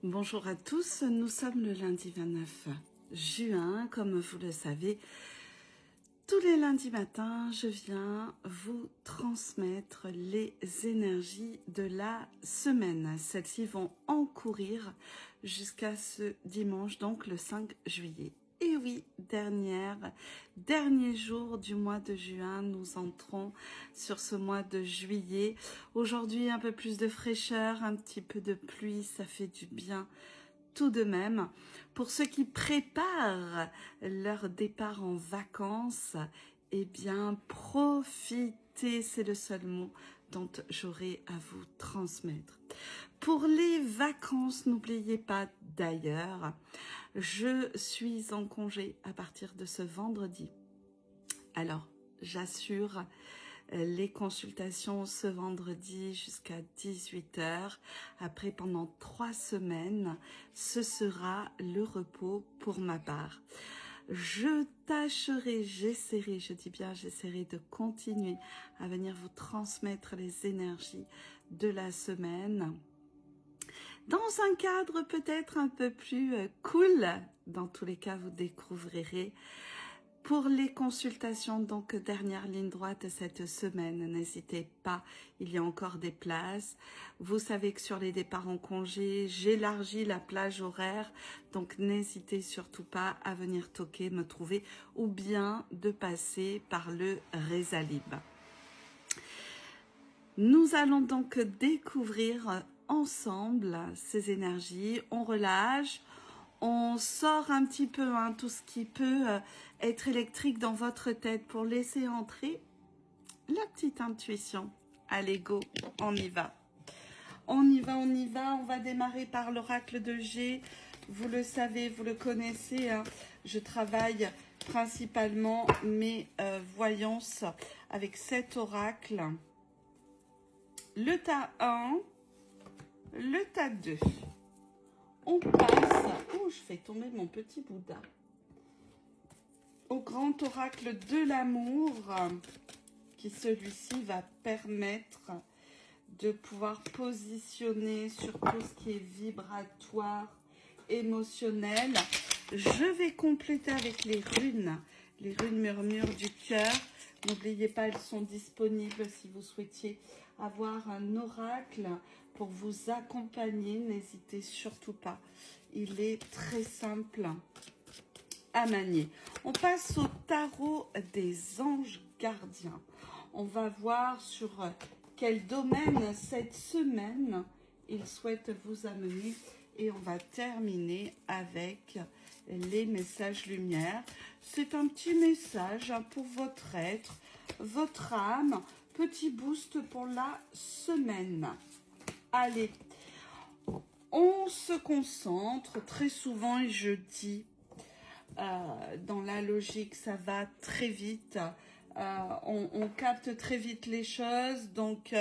Bonjour à tous, nous sommes le lundi 29 juin, comme vous le savez. Tous les lundis matins, je viens vous transmettre les énergies de la semaine. Celles-ci vont encourir jusqu'à ce dimanche, donc le 5 juillet. Et oui, dernier jour du mois de juin, nous entrons sur ce mois de juillet. Aujourd'hui, un peu plus de fraîcheur, un petit peu de pluie, ça fait du bien. Tout de même, pour ceux qui préparent leur départ en vacances, eh bien, profitez, c'est le seul mot dont j'aurai à vous transmettre. Pour les vacances, n'oubliez pas d'ailleurs, je suis en congé à partir de ce vendredi. Alors, j'assure les consultations ce vendredi jusqu'à 18 h. Après, pendant 3 semaines, ce sera le repos pour ma part. Je tâcherai, j'essaierai, je dis bien j'essaierai de continuer à venir vous transmettre les énergies de la semaine dans un cadre peut-être un peu plus cool. Dans tous les cas, vous découvrirez. Pour les consultations, donc dernière ligne droite cette semaine, n'hésitez pas, il y a encore des places. Vous savez que sur les départs en congé, j'élargis la plage horaire, donc n'hésitez surtout pas à venir toquer, me trouver ou bien de passer par le Résalib. Nous allons donc découvrir ensemble ces énergies, on relâche. On sort un petit peu tout ce qui peut être électrique dans votre tête pour laisser entrer la petite intuition. Allez, go, on y va. On y va, on y va. On va démarrer par l'oracle de G. Vous le savez, vous le connaissez. Je travaille principalement mes voyances avec cet oracle. Le tas 1, le tas 2. On passe, je fais tomber mon petit Bouddha, au grand oracle de l'amour, qui celui-ci va permettre de pouvoir positionner sur tout ce qui est vibratoire, émotionnel. Je vais compléter avec les runes murmures du cœur. N'oubliez pas, elles sont disponibles si vous souhaitiez avoir un oracle pour vous accompagner. N'hésitez surtout pas. Il est très simple à manier. On passe au tarot des anges gardiens. On va voir sur quel domaine cette semaine ils souhaitent vous amener. Et on va terminer avec les messages lumière. C'est un petit message pour votre être, votre âme. Petit boost pour la semaine. Allez, on se concentre très souvent et je dis, dans la logique, ça va très vite. On capte très vite les choses, donc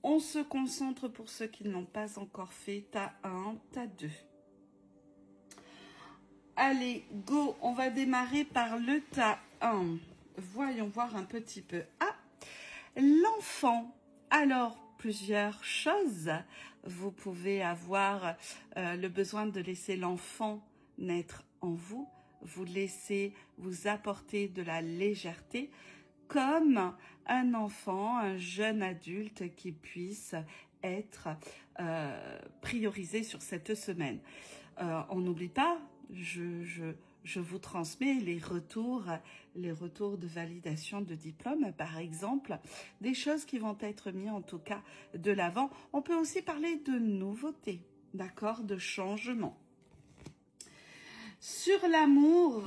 on se concentre pour ceux qui ne l'ont pas encore fait. Tas 1, tas 2. Allez, go, on va démarrer par le tas 1. Voyons voir un petit peu. Ah, l'enfant. Alors, plusieurs choses. Vous pouvez avoir le besoin de laisser l'enfant naître en vous. Vous laissez vous apporter de la légèreté comme un enfant, un jeune adulte qui puisse être priorisé sur cette semaine. On n'oublie pas, je vous transmets les retours de validation de diplôme, par exemple, des choses qui vont être mises en tout cas de l'avant. On peut aussi parler de nouveautés, d'accord, de changement. Sur l'amour,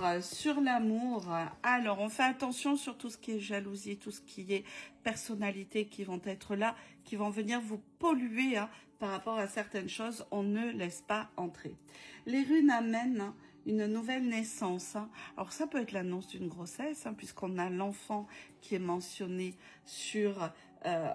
alors on fait attention sur tout ce qui est jalousie, tout ce qui est personnalité qui vont être là, qui vont venir vous polluer par rapport à certaines choses, on ne laisse pas entrer. Les runes amènent une nouvelle naissance. Alors ça peut être l'annonce d'une grossesse, puisqu'on a l'enfant qui est mentionné sur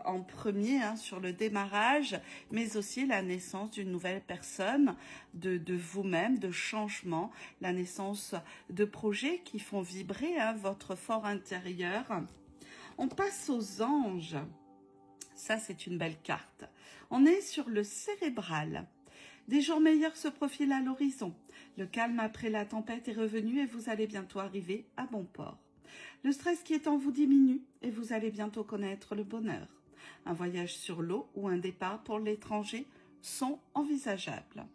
en premier, sur le démarrage, mais aussi la naissance d'une nouvelle personne, de vous-même, de changement, la naissance de projets qui font vibrer votre fort intérieur. On passe aux anges. Ça, c'est une belle carte. On est sur le cérébral. Des jours meilleurs se profilent à l'horizon. Le calme après la tempête est revenu et vous allez bientôt arriver à bon port. Le stress qui est en vous diminue et vous allez bientôt connaître le bonheur. Un voyage sur l'eau ou un départ pour l'étranger sont envisageables.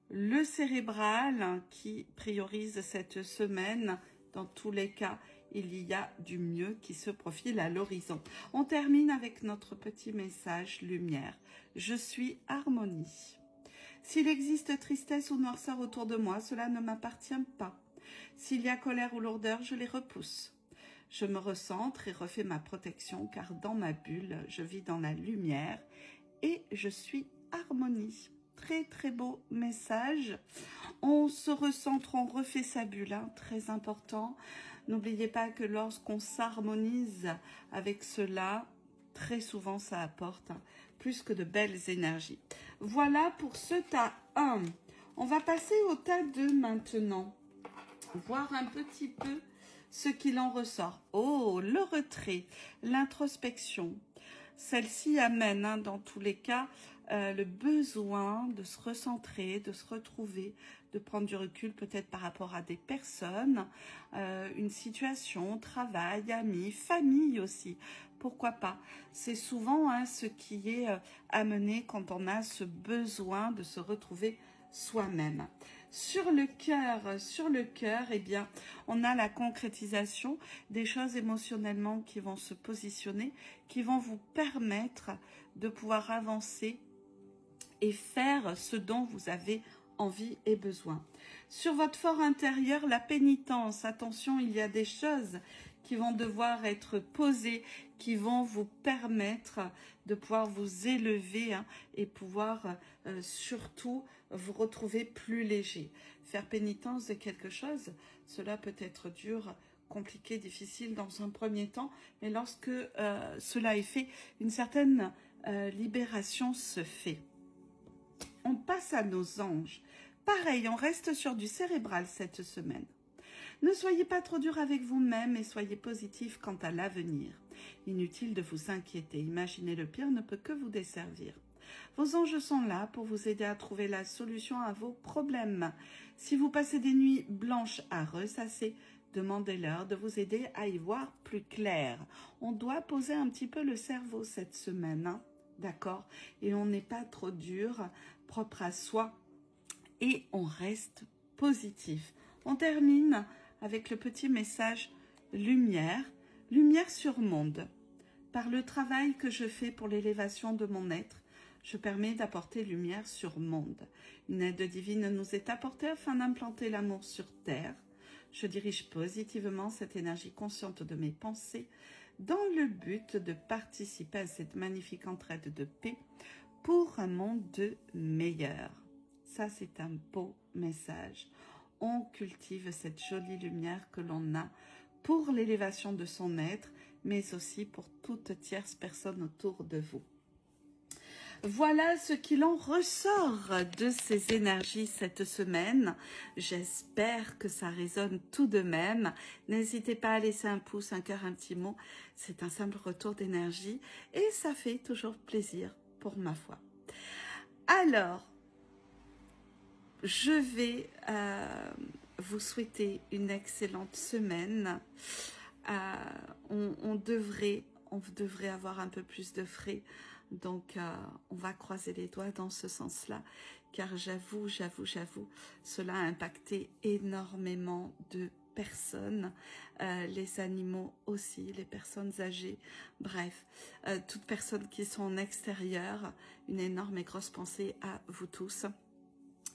Le cérébral qui priorise cette semaine, dans tous les cas, il y a du mieux qui se profile à l'horizon. On termine avec notre petit message lumière. Je suis harmonie. S'il existe tristesse ou noirceur autour de moi, cela ne m'appartient pas. S'il y a colère ou lourdeur, je les repousse. Je me recentre et refais ma protection, car dans ma bulle, je vis dans la lumière et je suis harmonie. Très très beau message. On se recentre, on refait sa bulle, hein, très important. N'oubliez pas que lorsqu'on s'harmonise avec cela, très souvent ça apporte plus que de belles énergies. Voilà pour ce tas 1. On va passer au tas 2 maintenant. Voir un petit peu ce qu'il en ressort. Oh, le retrait, l'introspection. Celle-ci amène, dans tous les cas, le besoin de se recentrer, de se retrouver, de prendre du recul peut-être par rapport à des personnes, une situation, travail, amis, famille aussi. Pourquoi pas? C'est souvent ce qui est amené quand on a ce besoin de se retrouver soi-même. Sur le cœur, eh bien, on a la concrétisation des choses émotionnellement qui vont se positionner, qui vont vous permettre de pouvoir avancer et faire ce dont vous avez envie et besoin. Sur votre fort intérieur, la pénitence, attention, il y a des choses qui vont devoir être posées, qui vont vous permettre de pouvoir vous élever et pouvoir surtout vous retrouver plus léger. Faire pénitence de quelque chose, cela peut être dur, compliqué, difficile dans un premier temps, mais lorsque cela est fait, une certaine libération se fait. On passe à nos anges. Pareil, on reste sur du cérébral cette semaine. Ne soyez pas trop dur avec vous-même et soyez positif quant à l'avenir. Inutile de vous inquiéter, imaginer le pire ne peut que vous desservir. Vos anges sont là pour vous aider à trouver la solution à vos problèmes. Si vous passez des nuits blanches à ressasser, demandez-leur de vous aider à y voir plus clair. On doit poser un petit peu le cerveau cette semaine, d'accord? Et on n'est pas trop dur, propre à soi, et on reste positif. On termine avec le petit message lumière, lumière sur monde. Par le travail que je fais pour l'élévation de mon être, je permets d'apporter lumière sur monde. Une aide divine nous est apportée afin d'implanter l'amour sur terre. Je dirige positivement cette énergie consciente de mes pensées dans le but de participer à cette magnifique entraide de paix pour un monde meilleur. Ça, c'est un beau message. On cultive cette jolie lumière que l'on a pour l'élévation de son être, mais aussi pour toute tierce personne autour de vous. Voilà ce qu'il en ressort de ces énergies cette semaine. J'espère que ça résonne tout de même. N'hésitez pas à laisser un pouce, un cœur, un petit mot. C'est un simple retour d'énergie et ça fait toujours plaisir pour ma foi. Alors, je vais vous souhaiter une excellente semaine. On devrait avoir un peu plus de frais. Donc, on va croiser les doigts dans ce sens-là, car j'avoue, cela a impacté énormément de personnes, les animaux aussi, les personnes âgées, bref, toutes personnes qui sont en extérieur. Une énorme et grosse pensée à vous tous.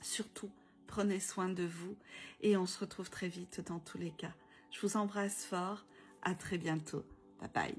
Surtout, prenez soin de vous et on se retrouve très vite dans tous les cas. Je vous embrasse fort, à très bientôt. Bye bye.